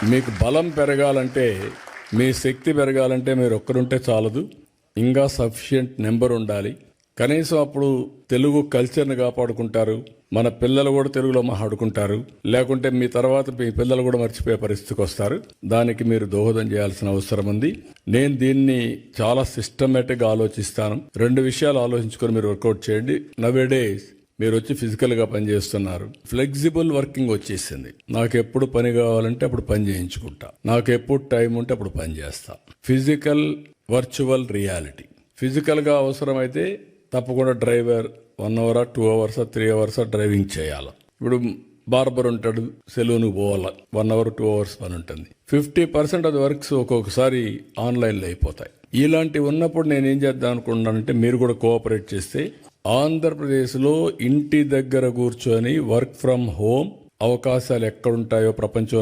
మీకు బలం పెరగాలంటే, మీ శక్తి పెరగాలంటే మీరు ఒక్కరుంటే చాలదు, ఇంకా సఫిషియెంట్ నెంబర్ ఉండాలి. కనీసం అప్పుడు తెలుగు కల్చర్ని కాపాడుకుంటారు, మన పిల్లలు కూడా తెలుగులో మాట్లాడుకుంటారు. లేకుంటే మీ తర్వాత మీ పిల్లలు కూడా మర్చిపోయే పరిస్థితికి వస్తారు. దానికి మీరు దోహదం చేయాల్సిన అవసరం ఉంది. నేను దీన్ని చాలా సిస్టమేటిక్గా ఆలోచిస్తాను. 2 విషయాలు ఆలోచించుకొని మీరు వర్కౌట్ చేయండి. నవేడేస్ మీరు వచ్చి ఫిజికల్గా పనిచేస్తున్నారు, ఫ్లెక్సిబుల్ వర్కింగ్ వచ్చేసింది. నాకు ఎప్పుడు పని కావాలంటే అప్పుడు పని చేయించుకుంటా, నాకు ఎప్పుడు టైం ఉంటే అప్పుడు పని చేస్తా. Physical virtual reality. ఫిజికల్గా అవసరమైతే తప్పకుండా driver 1 hour 2 hours 3 hours driving చేయాలి. ఇప్పుడు బార్బర్ ఉంటాడు, సెలూన్కి పోవాలి, 1 అవర్ 2 అవర్స్ పని ఉంటుంది. 50% ఆఫ్ వర్క్స్ ఒక్కొక్కసారి ఆన్లైన్లో అయిపోతాయి. ఇలాంటివి ఉన్నప్పుడు నేను ఏం చేద్దాం అనుకుంటున్నానంటే, మీరు కూడా కోఆపరేట్ చేస్తే ఆంధ్రప్రదేశ్లో ఇంటి దగ్గర కూర్చొని వర్క్ ఫ్రమ్ హోమ్ అవకాశాలు ఎక్కడుంటాయో ప్రపంచంలో